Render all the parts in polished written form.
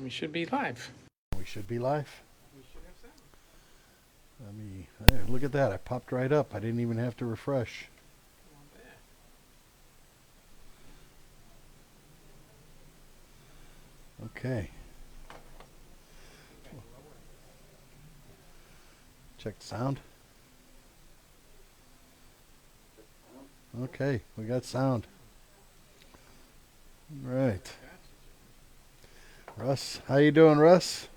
We should be live. We should be live. We should have sound. There, look at that. I popped right up. I didn't even have to refresh. Not bad. Okay. Check the sound. Okay, we got sound. Right. Russ, how you doing, Russ?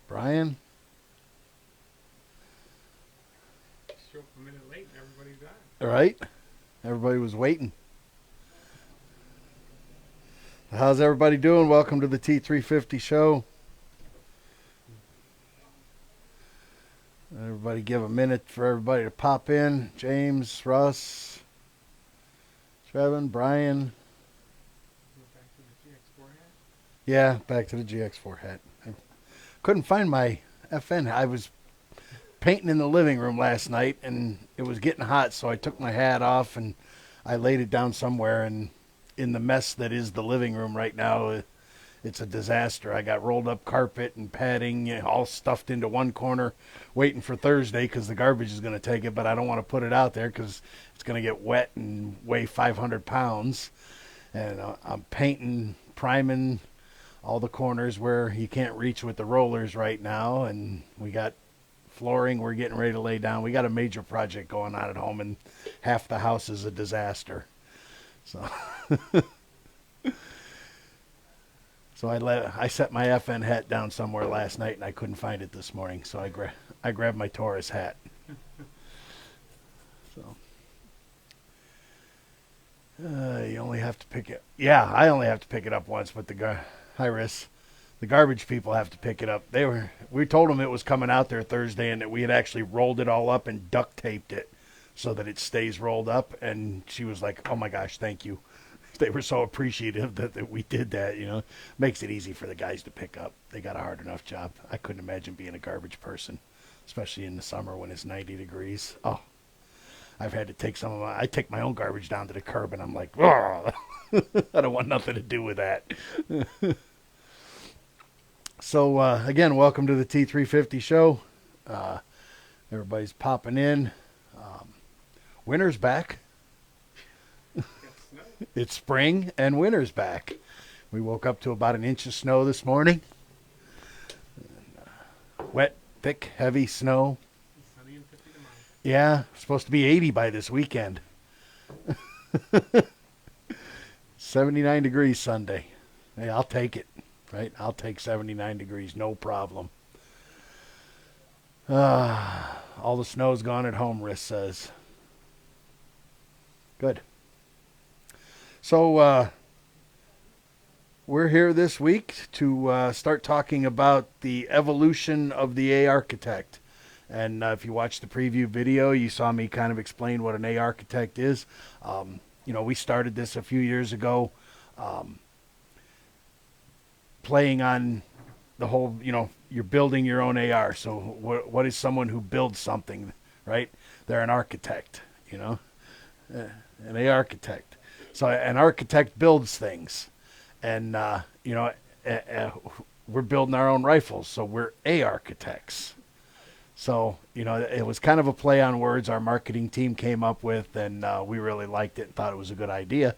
Brian? Show up a minute late and everybody's on. All right. Everybody was waiting. How's everybody doing? Welcome to the T350 show. Everybody give a minute for everybody to pop in. James, Russ, Trevin, Brian. Back to the GX4 hat. Yeah, back to the GX4 hat. I couldn't find my FN. I was painting in the living room last night, and it was getting hot, so I took my hat off, and I laid it down somewhere, and in the mess that is the living room right now, it's a disaster. I got rolled up carpet and padding all stuffed into one corner, waiting for Thursday because the garbage is going to take it, but I don't want to put it out there because it's going to get wet and weigh 500 pounds. And I'm painting, priming all the corners where you can't reach with the rollers right now, and we got flooring we're getting ready to lay down. We got a major project going on at home, and half the house is a disaster. So So I set my FN hat down somewhere last night, and I couldn't find it this morning. So I grabbed my Taurus hat. So you only have to pick it. Yeah, I only have to pick it up once, but the garbage people have to pick it up. We told them it was coming out there Thursday, and that we had actually rolled it all up and duct taped it so that it stays rolled up. And she was like, "Oh my gosh, thank you." They were so appreciative that we did that, you know. Makes it easy for the guys to pick up. They got a hard enough job. I couldn't imagine being a garbage person, especially in the summer when it's 90 degrees. Oh, I've had to take I take my own garbage down to the curb, and I'm like, oh, I don't want nothing to do with that. So, again, welcome to the T350 show. Everybody's popping in. Winter's back. It's spring and winter's back. We woke up to about an inch of snow this morning. Wet, thick, heavy snow. Sunny and 50 tomorrow. Yeah, supposed to be 80 by this weekend. 79 degrees Sunday. Hey, I'll take it, right? I'll take 79 degrees, no problem. All the snow's gone at home, Riss says. Good. So we're here this week to start talking about the evolution of the A architect. And if you watched the preview video, you saw me kind of explain what an A architect is. We started this a few years ago, playing on the whole, you're building your own AR. So what is someone who builds something, right? They're an architect, an A architect. So an architect builds things, and we're building our own rifles, so we're A architects. So it was kind of a play on words our marketing team came up with, and we really liked it and thought it was a good idea.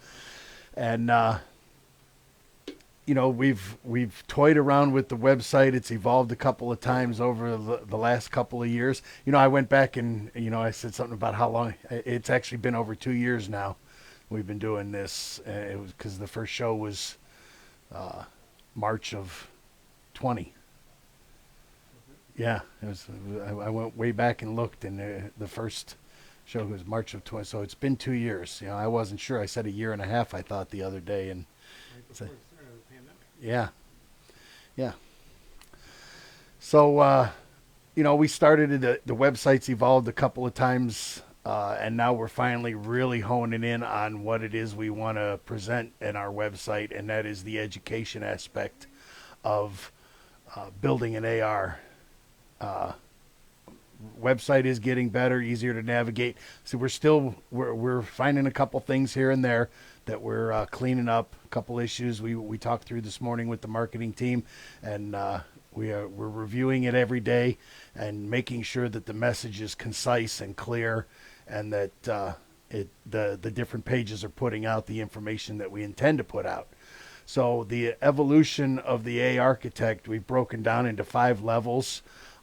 And we've toyed around with the website. It's evolved a couple of times over the last couple of years. I went back and I said something about how long. It's actually been over 2 years now. We've been doing this. It was because the first show was March of 20. Yeah, it was. I went way back and looked, and the first show was March of 20. So it's been 2 years. I wasn't sure. I said a year and a half. I thought the other day, and Right before the start of the yeah. pandemic. So we started the website's evolved a couple of times. And now we're finally really honing in on what it is we want to present in our website, and that is the education aspect of building an AR website is getting better, easier to navigate. So we're finding a couple things here and there that we're cleaning up. A couple issues we talked through this morning with the marketing team, and we're reviewing it every day and making sure that the message is concise and clear, and that the different pages are putting out the information that we intend to put out. So the evolution of the A Architect, we've broken down into 5 levels,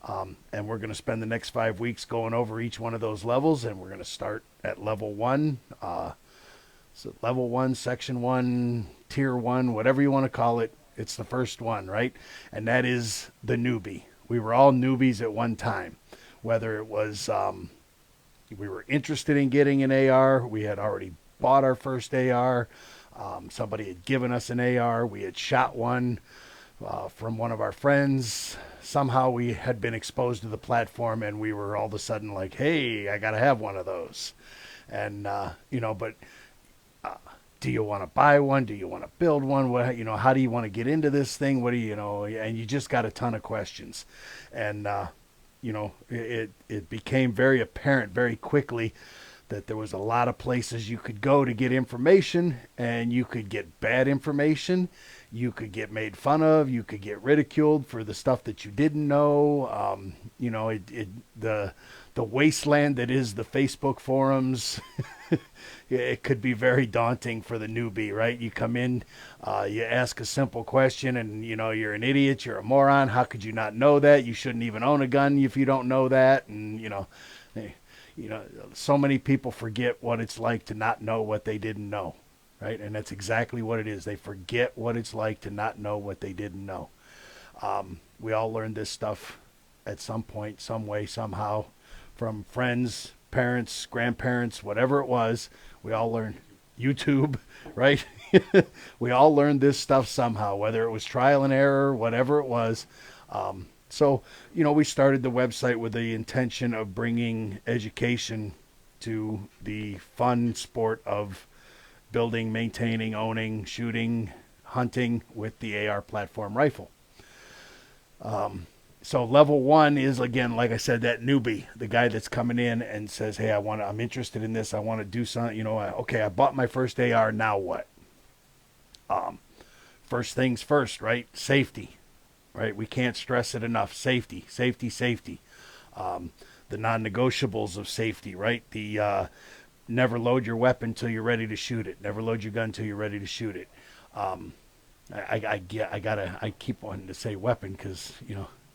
and we're going to spend the next 5 weeks going over each one of those levels, and we're going to start at level 1. So level 1, section 1, tier 1, whatever you want to call it, it's the first one, right? And that is the newbie. We were all newbies at one time, whether it was we were interested in getting an AR, we had already bought our first AR, somebody had given us an AR, we had shot one from one of our friends. Somehow we had been exposed to the platform, and we were all of a sudden like, hey, I got to have one of those. And, but do you want to buy one? Do you want to build one? What, how do you want to get into this thing? What do and you just got a ton of questions. And, it became very apparent very quickly that there was a lot of places you could go to get information, and you could get bad information. You could get made fun of. You could get ridiculed for the stuff that you didn't know. The wasteland that is the Facebook forums. It could be very daunting for the newbie, right? You come in, you ask a simple question, and you're an idiot, you're a moron. How could you not know that? You shouldn't even own a gun if you don't know that. And so many people forget what it's like to not know what they didn't know, right? And that's exactly what it is. They forget what it's like to not know what they didn't know. We all learned this stuff at some point, some way, somehow, from friends, parents, grandparents, whatever it was. We all learned YouTube, right? We all learned this stuff somehow, whether it was trial and error, whatever it was. So, we started the website with the intention of bringing education to the fun sport of building, maintaining, owning, shooting, hunting with the AR platform rifle. So level 1 is, again, like I said, that newbie, the guy that's coming in and says, hey, I'm interested in this. I want to do something. Okay, I bought my first AR. Now what? First things first, right? Safety, right? We can't stress it enough. Safety, safety, safety. The non-negotiables of safety, right? The never load your weapon until you're ready to shoot it. Never load your gun until you're ready to shoot it. I keep wanting to say weapon because,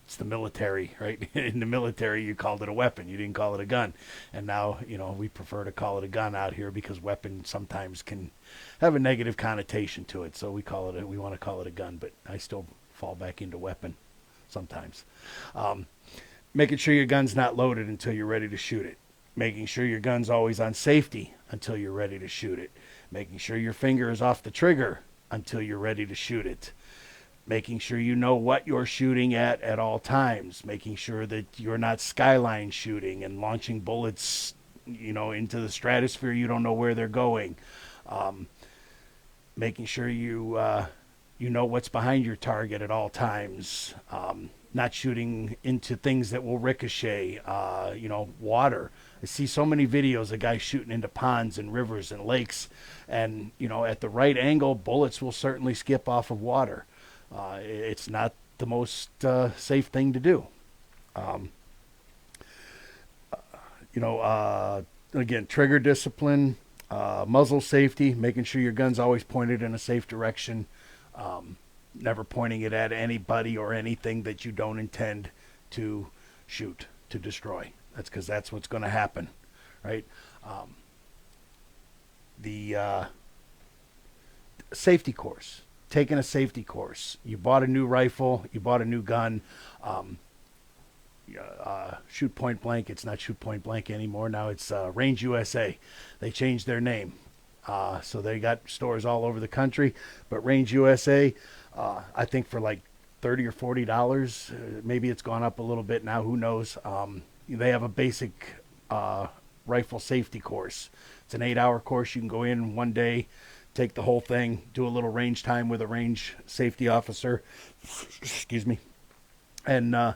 it's the military, right? In the military, you called it a weapon. You didn't call it a gun. And now, we prefer to call it a gun out here because weapon sometimes can have a negative connotation to it. So we want to call it a gun, but I still fall back into weapon sometimes. Making sure your gun's not loaded until you're ready to shoot it. Making sure your gun's always on safety until you're ready to shoot it. Making sure your finger is off the trigger until you're ready to shoot it. Making sure you know what you're shooting at all times. Making sure that you're not skyline shooting and launching bullets, into the stratosphere. You don't know where they're going. Making sure you know what's behind your target at all times. Not shooting into things that will ricochet. Water. I see so many videos of guys shooting into ponds and rivers and lakes, and at the right angle, bullets will certainly skip off of water. It's not the most safe thing to do. Again, trigger discipline, muzzle safety, making sure your gun's always pointed in a safe direction, never pointing it at anybody or anything that you don't intend to shoot, to destroy. That's because that's what's going to happen, right? The safety course. Taking a safety course. You bought a new rifle, you bought a new gun, shoot point blank. It's not shoot point blank anymore. Now it's Range USA. They changed their name. So they got stores all over the country, but Range USA, I think for like $30 or $40, maybe it's gone up a little bit now, who knows. They have a basic rifle safety course. It's an 8-hour course. You can go in one day, take the whole thing, do a little range time with a range safety officer, excuse me, and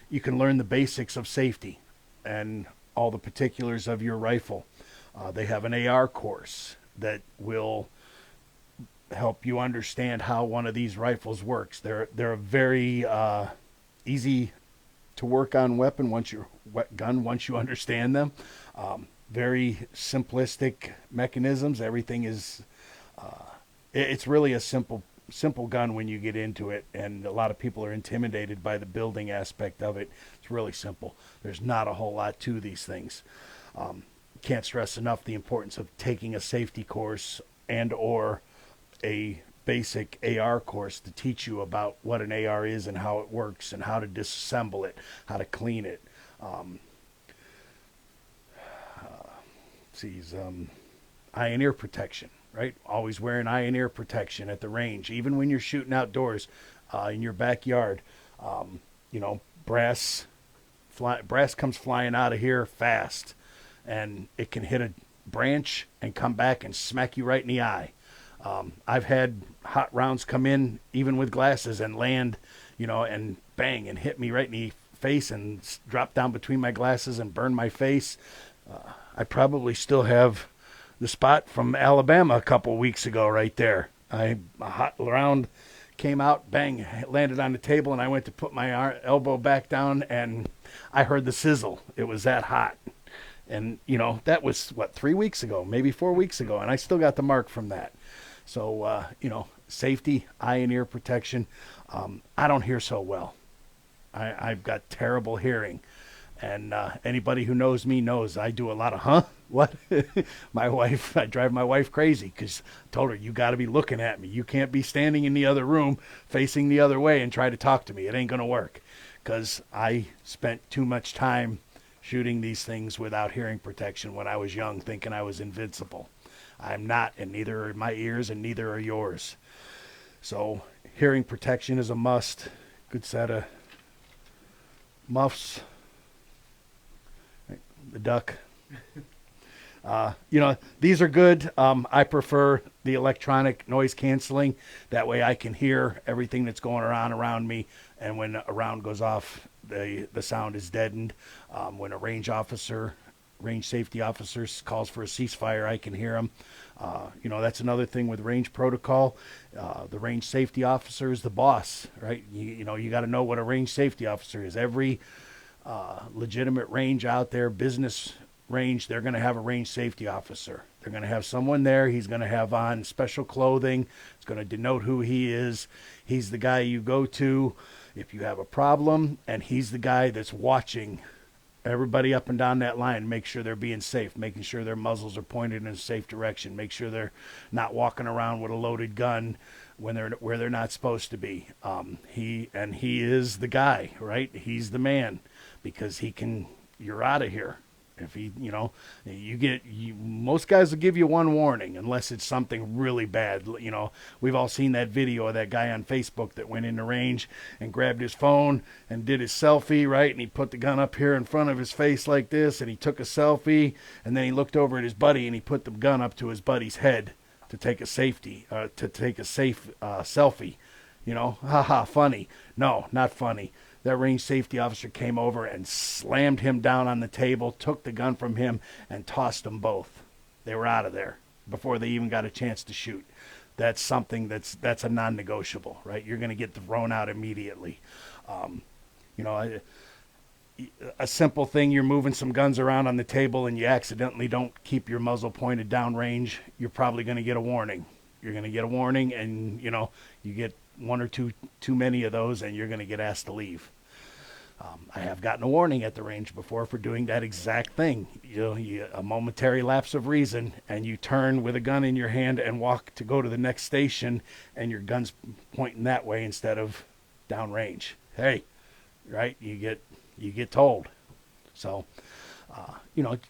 you can learn the basics of safety. and all the particulars of your rifle. They have an AR course that will help you understand how one of these rifles works. They're a very easy to work on gun once you understand them. Very simplistic mechanisms. Everything is it's really a simple gun when you get into it, and a lot of people are intimidated by the building aspect of it. It's really simple. There's not a whole lot to these things. Can't stress enough the importance of taking a safety course and or a basic AR course to teach you about what an AR is and how it works and how to disassemble it, how to clean it. Eye and ear protection, right? Always wearing eye and ear protection at the range, even when you're shooting outdoors in your backyard. Brass comes flying out of here fast, and it can hit a branch and come back and smack you right in the eye. I've had hot rounds come in, even with glasses, and land, and bang, and hit me right in the face and drop down between my glasses and burn my face. I probably still have the spot from Alabama a couple weeks ago right there. A hot round came out, bang, landed on the table, and I went to put my elbow back down, and I heard the sizzle. It was that hot. And, that was, 3 weeks ago, maybe 4 weeks ago, and I still got the mark from that. So, safety, eye and ear protection. I don't hear so well. I've got terrible hearing. And anybody who knows me knows I do a lot of, what? I drive my wife crazy because I told her, you got to be looking at me. You can't be standing in the other room facing the other way and try to talk to me. It ain't going to work, because I spent too much time shooting these things without hearing protection when I was young, thinking I was invincible. I'm not, and neither are my ears, and neither are yours. So hearing protection is a must. Good set of muffs. The duck. These are good. I prefer the electronic noise canceling. That way I can hear everything that's going on around me, and when a round goes off, the sound is deadened. When a range safety officer calls for a ceasefire, I can hear them. That's another thing with range protocol. The range safety officer is the boss, right? You got to know what a range safety officer is. Every legitimate range out there, business range, they're going to have a range safety officer. They're going to have someone there. He's going to have on special clothing. It's going to denote who he is. He's the guy you go to if you have a problem, and he's the guy that's watching everybody up and down that line, make sure they're being safe, making sure their muzzles are pointed in a safe direction, make sure they're not walking around with a loaded gun when where they're not supposed to be. He is the guy, right? He's the man, because you're out of here. If most guys will give you one warning unless it's something really bad. We've all seen that video of that guy on Facebook that went into range and grabbed his phone and did his selfie, right? And he put the gun up here in front of his face like this, and he took a selfie, and then he looked over at his buddy and he put the gun up to his buddy's head to take a safe selfie. Haha, funny. No, not funny. That range safety officer came over and slammed him down on the table, took the gun from him, and tossed them both. They were out of there before they even got a chance to shoot. That's something that's a non-negotiable, right? You're going to get thrown out immediately. A simple thing, you're moving some guns around on the table and you accidentally don't keep your muzzle pointed downrange, you're probably going to get a warning. You're going to get a warning, and, you get one or two too many of those, and you're going to get asked to leave. I have gotten a warning at the range before for doing that exact thing. A momentary lapse of reason, and you turn with a gun in your hand and walk to go to the next station, and your gun's pointing that way instead of downrange. Hey, right? You get told. So,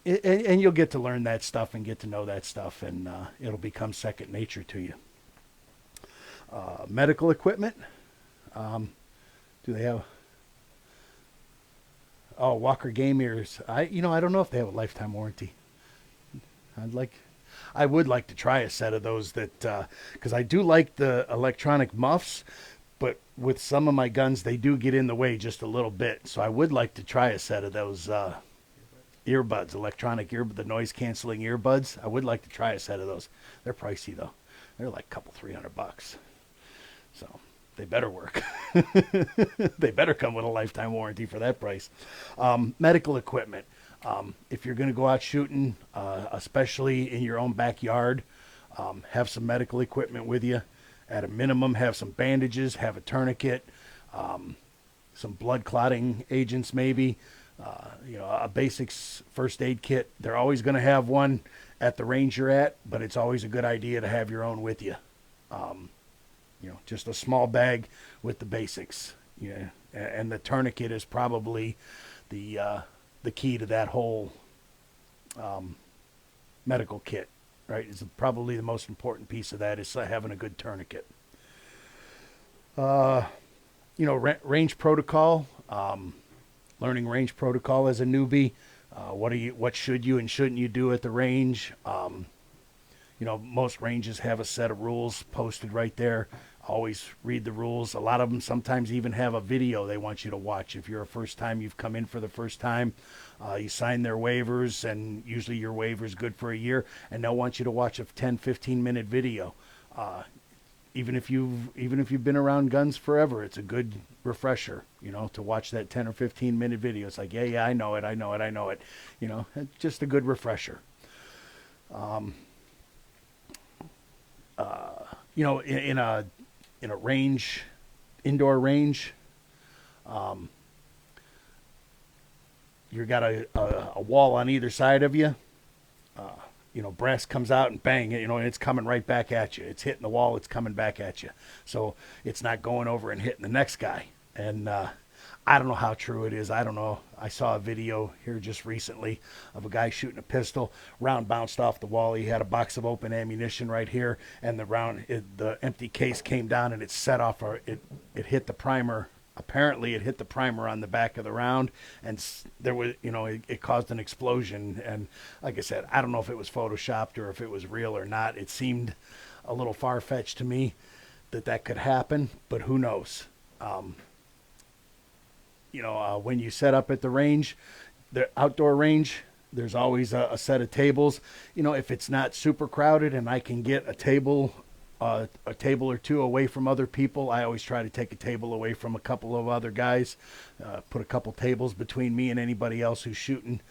and you'll get to learn that stuff and get to know that stuff, and it'll become second nature to you. Medical equipment. Do they have? Oh, Walker game ears. I don't know if they have a lifetime warranty. I would like to try a set of those because I do like the electronic muffs, but with some of my guns, they do get in the way just a little bit. So I would like to try a set of those earbuds, the noise canceling earbuds. I would like to try a set of those. They're pricey though. They're like a couple $300. So they better work. They better come with a lifetime warranty for that price. Medical equipment. If you're going to go out shooting, especially in your own backyard, have some medical equipment with you. At a minimum, have some bandages, have a tourniquet, some blood clotting agents maybe, a basics first aid kit. They're always going to have one at the range you're at, but it's always a good idea to have your own with you. Just a small bag with the basics. Yeah, and the tourniquet is probably the key to that whole medical kit. Right, is probably the most important piece of that is having a good tourniquet. Range protocol. Learning range protocol as a newbie. What should you and shouldn't you do at the range? Most ranges have a set of rules posted right there. Always read the rules. A lot of them sometimes even have a video they want you to watch. If you're you've come in for the first time, you sign their waivers, and usually your waiver is good for a year, and they'll want you to watch a 10, 15-minute video. Even if you've been around guns forever, it's a good refresher, to watch that 10 or 15-minute video. It's like, yeah, I know it. It's just a good refresher. In a range, indoor range, you've got a wall on either side of you. Brass comes out and bang, and it's coming right back at you. It's hitting the wall, it's coming back at you. So it's not going over and hitting the next guy. And I don't know how true it is. I don't know. I saw a video here just recently of a guy shooting a pistol. Round bounced off the wall. He had a box of open ammunition right here, and the empty case came down and it set off. It hit the primer. Apparently, it hit the primer on the back of the round, and there was, it caused an explosion. And like I said, I don't know if it was photoshopped or if it was real or not. It seemed a little far-fetched to me that could happen, but who knows? When you set up at the range, the outdoor range, there's always a set of tables. If it's not super crowded and I can get a table or two away from other people, I always try to take a table away from a couple of other guys, put a couple tables between me and anybody else who's shooting.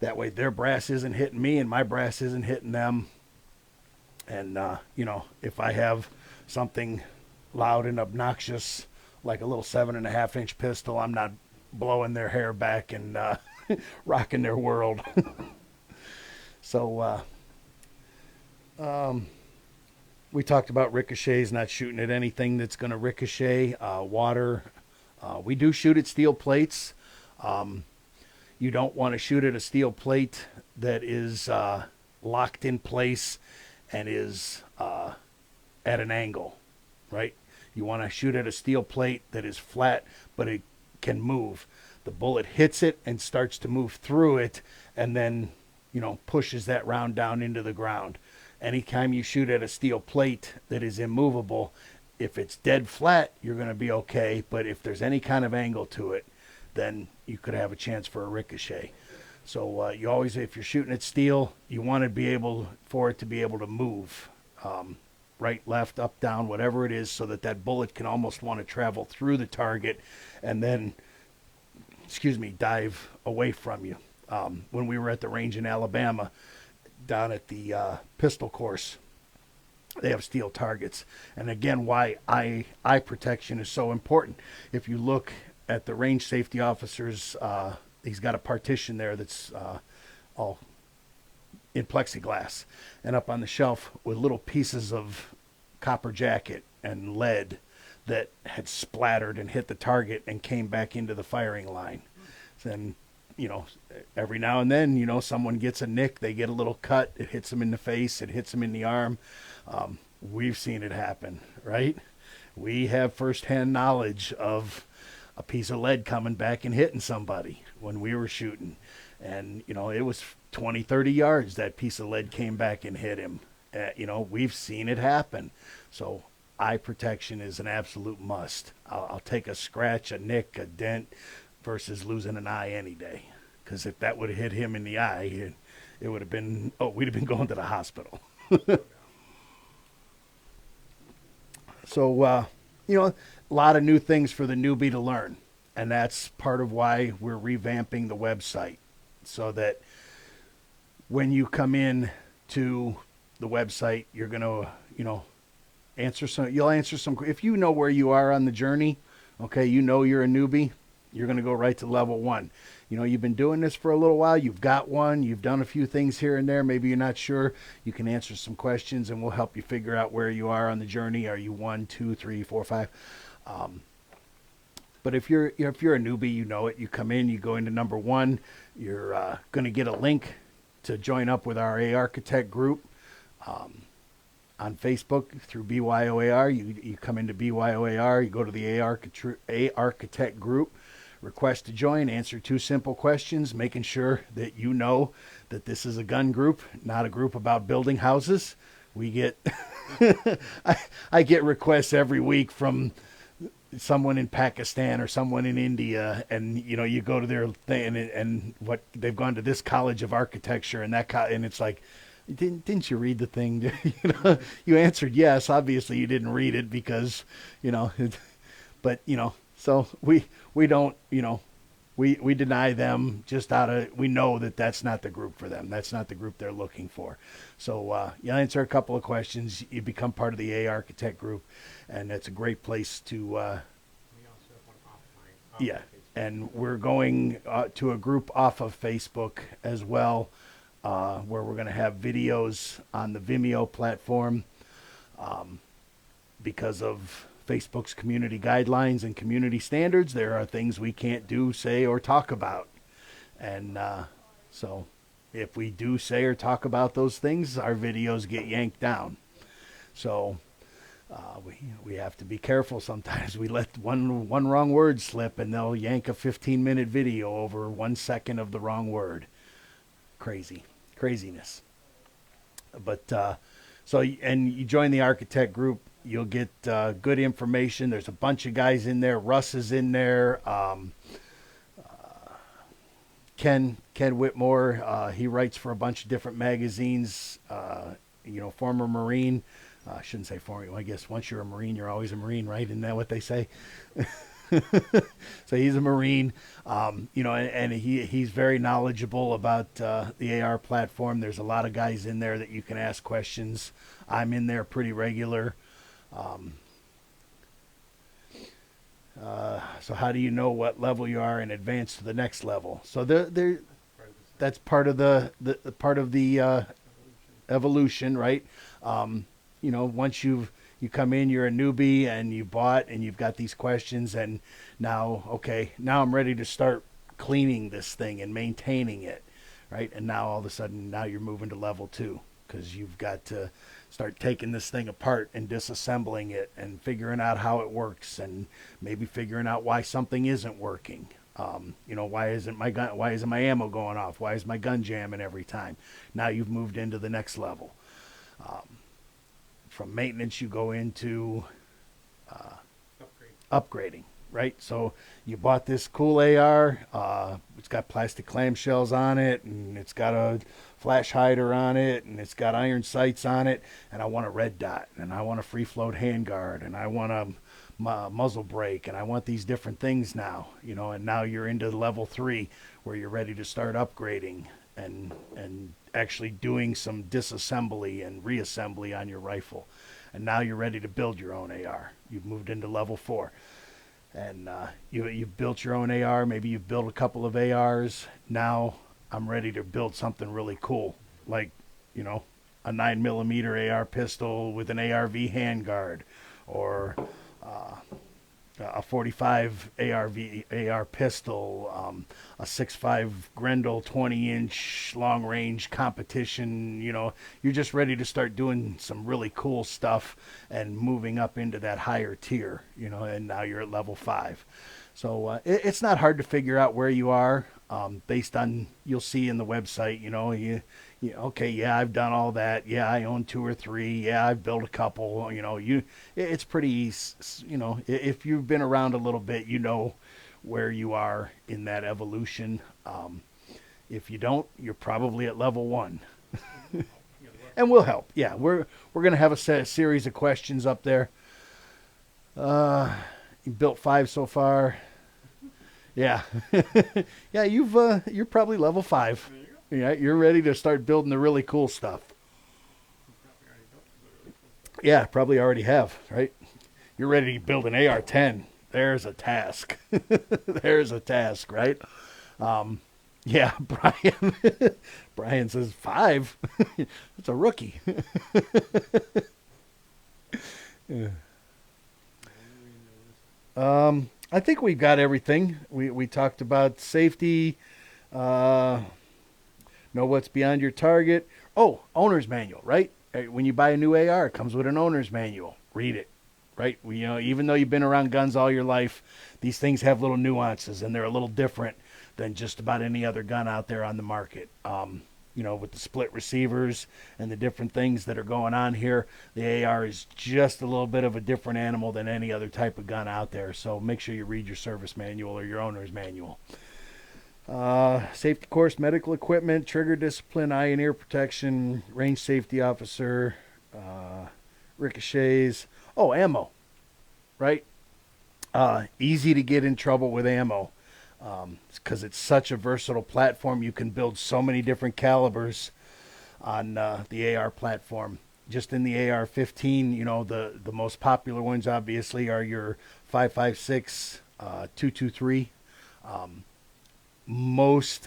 That way their brass isn't hitting me and my brass isn't hitting them. And, if I have something loud and obnoxious, like a little 7.5-inch pistol, I'm not blowing their hair back and rocking their world. So we talked about ricochets, not shooting at anything that's going to ricochet. Water. We do shoot at steel plates. You don't want to shoot at a steel plate that is locked in place and is at an angle, right? You want to shoot at a steel plate that is flat, but it can move. The bullet hits it and starts to move through it, and then, pushes that round down into the ground. Anytime you shoot at a steel plate that is immovable, if it's dead flat, you're going to be okay. But if there's any kind of angle to it, then you could have a chance for a ricochet. So you always, if you're shooting at steel, you want to be able for it to be able to move. Right, left, up, down, whatever it is, so that bullet can almost want to travel through the target and then, dive away from you. When we were at the range in Alabama, down at the pistol course, they have steel targets. And again, why eye protection is so important. If you look at the range safety officers, he's got a partition there that's all in plexiglass, and up on the shelf with little pieces of copper jacket and lead that had splattered and hit the target and came back into the firing line. Then, every now and then, someone gets a nick, they get a little cut, it hits them in the face, it hits them in the arm. We've seen it happen, right? We have firsthand knowledge of a piece of lead coming back and hitting somebody when we were shooting. And, it was 20, 30 yards, that piece of lead came back and hit him. We've seen it happen. So eye protection is an absolute must. I'll take a scratch, a nick, a dent versus losing an eye any day. because if that would have hit him in the eye, it would have been, oh, we'd have been going to the hospital. No doubt. So, a lot of new things for the newbie to learn. And that's part of why we're revamping the website so that when you come in to the website, you're going to, you'll answer some, if you know where you are on the journey, okay, you're a newbie, you're going to go right to level 1. You've been doing this for a little while, you've got one, you've done a few things here and there, maybe you're not sure, you can answer some questions and we'll help you figure out where you are on the journey. Are you 1, 2, 3, 4, 5? But if you're a newbie, you know it. You come in, you go into number 1. You're going to get a link to join up with our A Architect group on Facebook through BYOAR. You come into BYOAR, you go to the A Architect group, request to join, answer 2 simple questions, making sure that you know that this is a gun group, not a group about building houses. We get I get requests every week from someone in Pakistan or someone in India, and you go to their thing and what they've gone to this college of architecture and and it's like, didn't you read the thing? You answered yes. Obviously you didn't read it because but so we don't we deny them just we know that that's not the group for them. That's not the group they're looking for. So you answer a couple of questions, you become part of the A Architect group, and it's a great place to. We also have one offline. Yeah, and we're going to a group off of Facebook as well, where we're going to have videos on the Vimeo platform, because of Facebook's community guidelines and community standards. There are things we can't do, say, or talk about. And so if we do say or talk about those things, our videos get yanked down. So we have to be careful sometimes. We let one wrong word slip and they'll yank a 15-minute video over 1 second of the wrong word. Craziness. But and you join the architect group, you'll get good information. There's a bunch of guys in there. Russ is in there. Ken Whitmore, he writes for a bunch of different magazines. Former Marine. I shouldn't say former. Well, I guess once you're a Marine, you're always a Marine, right? Isn't that what they say? So he's a Marine, and he's very knowledgeable about the AR platform. There's a lot of guys in there that you can ask questions. I'm in there pretty regular. So how do you know what level you are and advance to the next level? So that's part of the evolution, right? Once you come in, you're a newbie and you bought and you've got these questions, and now I'm ready to start cleaning this thing and maintaining it, right? And now all of a sudden, now you're moving to level 2 because you've got to start taking this thing apart and disassembling it and figuring out how it works, and maybe figuring out why something isn't working. Why isn't my ammo going off? Why is my gun jamming every time? Now you've moved into the next level. From maintenance, you go into upgrading, right? So you bought this cool AR. It's got plastic clamshells on it, and it's got a flash hider on it, and it's got iron sights on it, and I want a red dot, and I want a free float handguard, and I want a muzzle brake, and I want these different things now, and now you're into level 3 where you're ready to start upgrading and actually doing some disassembly and reassembly on your rifle. And now you're ready to build your own AR. You've moved into level 4. And you've built your own AR. Maybe you've built a couple of ARs. Now I'm ready to build something really cool, like, a 9mm AR pistol with an ARV handguard, or a 45 AR pistol, a 6.5 Grendel 20-inch long-range competition. You're just ready to start doing some really cool stuff and moving up into that higher tier, and now you're at level 5. So it's not hard to figure out where you are based on, you'll see in the website, okay, yeah, I've done all that. Yeah, I own 2 or 3. Yeah, I've built a couple. It's pretty easy. If you've been around a little bit, where you are in that evolution. If you don't, you're probably at level 1. Yeah, the rest And we'll help. Yeah, we're going to have a series of questions up there. You built 5 so far. Yeah. Yeah, you're probably level 5. there you go. Yeah, you're ready to start building the really cool stuff. You probably already built the really cool stuff. Yeah, probably already have, right? You're ready to build an AR-10. There's a task. There's a task, right? Yeah, Brian. Brian says 5. It's a rookie. Yeah. I think we've got everything. We talked about safety. Know what's beyond your target. Oh, owner's manual, right? When you buy a new AR, it comes with an owner's manual. Read it, right? Even though you've been around guns all your life, these things have little nuances, and they're a little different than just about any other gun out there on the market. With the split receivers and the different things that are going on here, the AR is just a little bit of a different animal than any other type of gun out there. So make sure you read your service manual or your owner's manual. Safety course, medical equipment, trigger discipline, eye and ear protection, range safety officer, ricochets. Oh, ammo, right? Easy to get in trouble with ammo because it's such a versatile platform. You can build so many different calibers on the AR platform. Just in the AR-15, the most popular ones obviously are your 5.56, 223.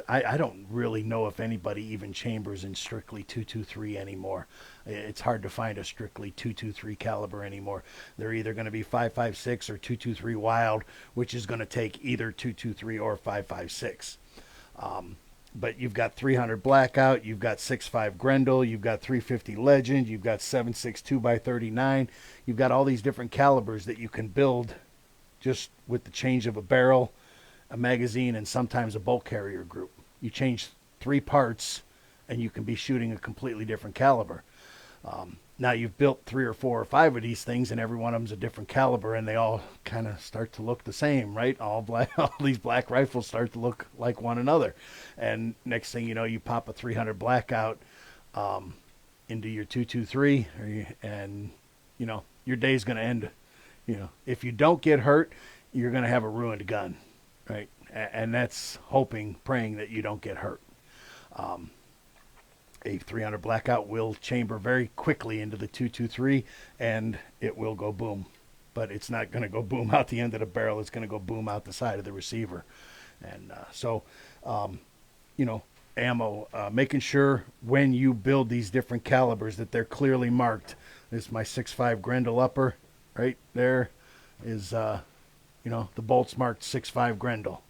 I don't really know if anybody even chambers in strictly 223 anymore. It's hard to find a strictly 223 caliber anymore. They're either going to be 5.56 or 223 wild, which is going to take either 223 or 5.56. But you've got 300 blackout, you've got 6.5 Grendel, you've got 350 Legend, you've got 7.62 2x39. You've got all these different calibers that you can build just with the change of a barrel, a magazine, and sometimes a bolt carrier group. You change 3 parts and you can be shooting a completely different caliber. Now you've built 3 or 4 or 5 of these things, and every one of them's a different caliber, and they all kind of start to look the same, right? All these black rifles start to look like one another. And next thing you know, you pop a 300 blackout into your 223, and your day's going to end. If you don't get hurt, you're going to have a ruined gun. Right, and that's praying that you don't get hurt. A 300 blackout will chamber very quickly into the 223, and it will go boom. But it's not going to go boom out the end of the barrel. It's going to go boom out the side of the receiver. And ammo, making sure when you build these different calibers that they're clearly marked. This is my 6.5 Grendel upper right there is the bolt's marked 6.5 Grendel,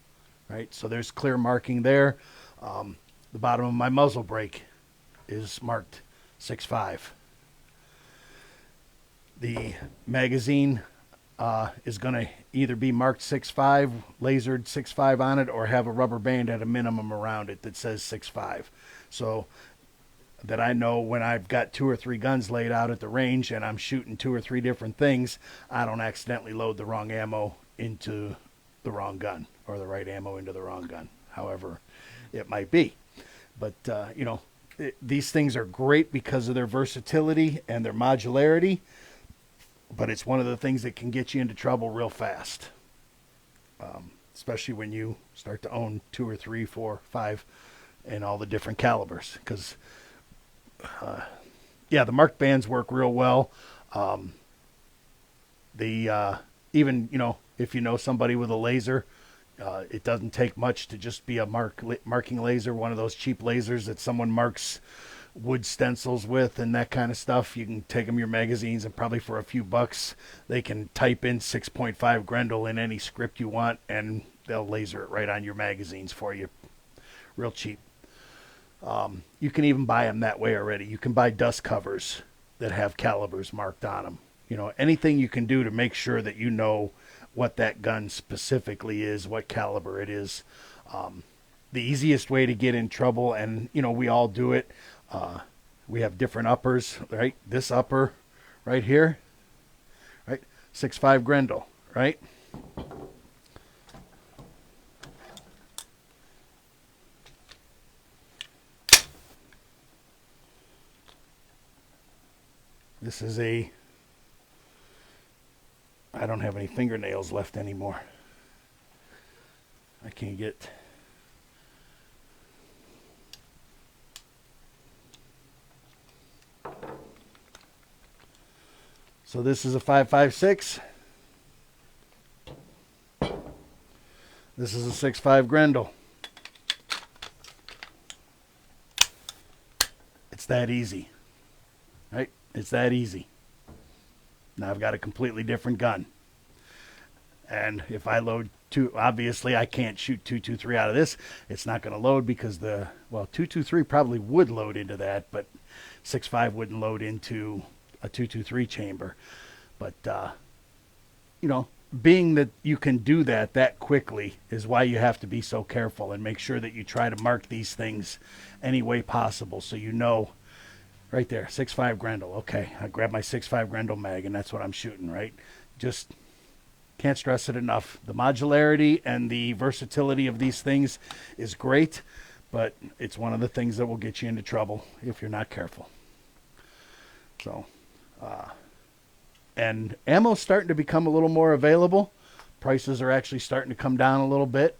right? So there's clear marking there. The bottom of my muzzle brake is marked 6.5. The magazine is going to either be marked 6.5, lasered 6.5 on it, or have a rubber band at a minimum around it that says 6.5. So that I know when I've got 2 or 3 guns laid out at the range and I'm shooting 2 or 3 different things, I don't accidentally load the wrong ammo into the wrong gun, or the right ammo into the wrong gun, however it might be. But these things are great because of their versatility and their modularity, but it's one of the things that can get you into trouble real fast, especially when you start to own 2 or 3, 4, 5 and all the different calibers, because the marked bands work real well. Even if you know somebody with a laser, it doesn't take much to just be a marking laser, one of those cheap lasers that someone marks wood stencils with and that kind of stuff. You can take them your magazines, and probably for a few bucks they can type in 6.5 Grendel in any script you want, and they'll laser it right on your magazines for you real cheap. You can even buy them that way already. You can buy dust covers that have calibers marked on them. Anything you can do to make sure that you know what that gun specifically is, what caliber it is. The easiest way to get in trouble, and we all do it, we have different uppers, right? This upper right here, right? 6.5 Grendel, right? This is a, I don't have any fingernails left anymore. I can't get, so this is a 5.56. This is a 6.5 Grendel. It's that easy, right? It's that easy. Now I've got a completely different gun. And if I load two, obviously I can't shoot 223 out of this. It's not going to load because the, well, 223 probably would load into that, but 6.5 wouldn't load into a 223 chamber. But, you know, being that you can do that quickly is why you have to be so careful and make sure that you try to mark these things any way possible so you know. Right there, 6.5 Grendel. Okay, I grab my 6.5 Grendel mag, and that's what I'm shooting, right? Just can't stress it enough. The modularity and the versatility of these things is great, but it's one of the things that will get you into trouble if you're not careful. So, and ammo's starting to become a little more available. Prices are actually starting to come down a little bit.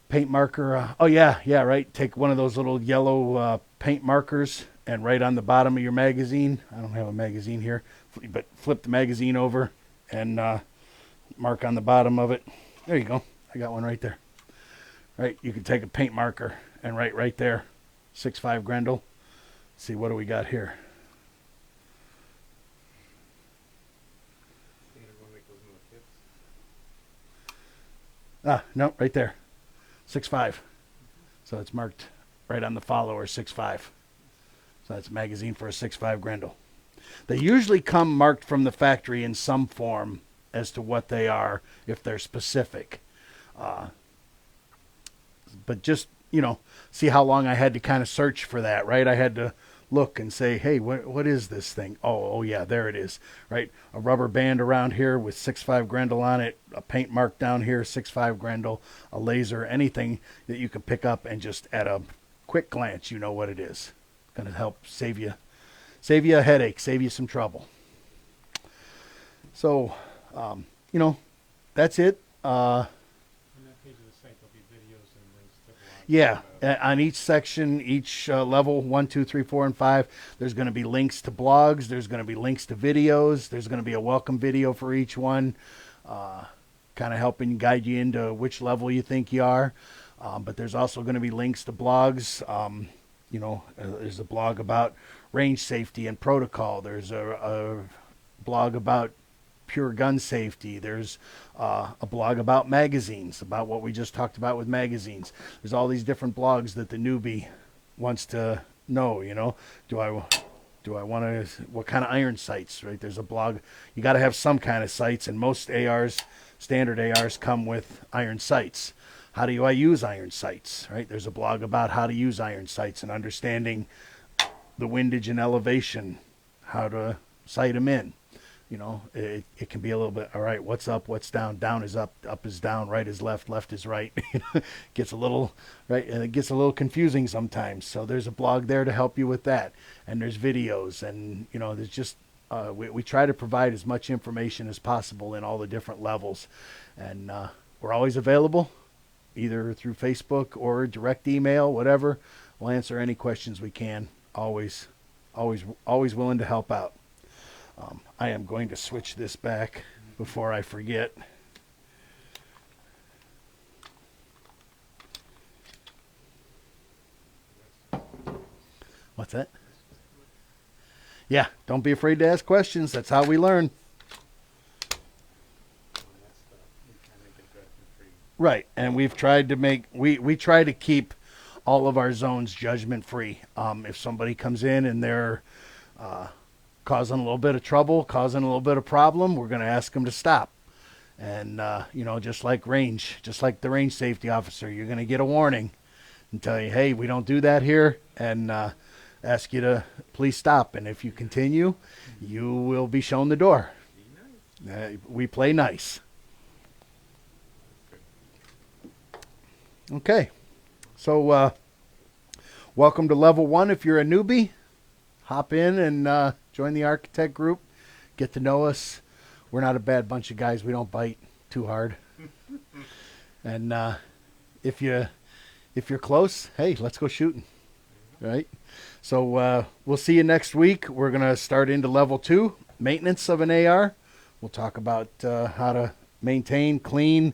Paint marker. Oh, yeah, right. Take one of those little yellow paint markers and right on the bottom of your magazine. I don't have a magazine here, but flip the magazine over and mark on the bottom of it. There you go. I got one right there. Right, you can take a paint marker and write right there, 6.5 Grendel. Let's see, what do we got here? No, right there. 6.5. So it's marked right on the follower, 6.5. So that's a magazine for a 6.5 Grendel. They usually come marked from the factory in some form as to what they are if they're specific. But just, you know, see how long I had to kind of search for that, right? I had to look and say, hey, what is this thing? Oh, yeah, there it is, right? A rubber band around here with 6.5 Grendel on it, a paint mark down here, 6.5 Grendel, a laser, anything that you can pick up and just at a quick glance, you know what it is. Going to help save you a headache, save you some trouble. So, you know, that's it. On that page of the site, there'll be videos and links to blogs. Yeah, on each section, each level, 1, 2, 3, 4, and 5, there's going to be links to blogs. There's going to be links to videos. There's going to be a welcome video for each one, kind of helping guide you into which level you think you are. But there's also going to be links to blogs. You know, there's a blog about range safety and protocol. There's a blog about pure gun safety. There's a blog about magazines, about what we just talked about with magazines. There's all these different blogs that the newbie wants to know, you know. Do I want to, what kind of iron sights, right? There's a blog. You got to have some kind of sights, and most ARs, standard ARs, come with iron sights. How do I use iron sights, right? There's a blog about how to use iron sights and understanding the windage and elevation, how to sight them in. You know, it can be a little bit, all right, what's up, what's down, down is up is down, right is left, left is right. Gets a little, right, and it gets a little confusing sometimes. So there's a blog there to help you with that. And there's videos, and, you know, there's just, we try to provide as much information as possible in all the different levels. And we're always available, either through Facebook or direct email, whatever. We'll answer any questions we can. Always willing to help out. I am going to switch this back before I forget. What's that? Yeah, don't be afraid to ask questions. That's how we learn. Right, and we've tried to make, we try to keep all of our zones judgment free. If somebody comes in and they're causing a little bit of trouble, causing a little bit of problem, we're going to ask them to stop. And, you know, just like the range safety officer, you're going to get a warning and tell you, hey, we don't do that here, and ask you to please stop. And if you continue, you will be shown the door. We play nice. Okay. So, welcome to level 1 if you're a newbie. hop in and join the architect group. Get to know us. We're not a bad bunch of guys. We don't bite too hard. And if you're close, hey, let's go shooting. Right? So we'll see you next week. We're going to start into level 2, maintenance of an AR. We'll talk about how to maintain, clean,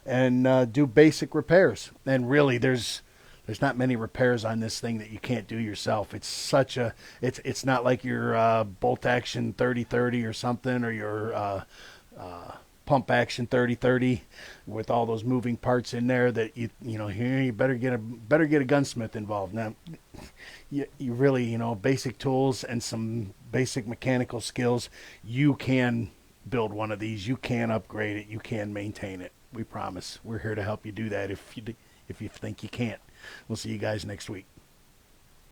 and do basic repairs. And really, there's not many repairs on this thing that you can't do yourself. It's not like your bolt action 3030 or something, or your pump action 3030 with all those moving parts in there that you better get a gunsmith involved. Now you really, basic tools and some basic mechanical skills, you can build one of these, you can upgrade it, you can maintain it. We promise. We're here to help you do that if you think you can't. We'll see you guys next week.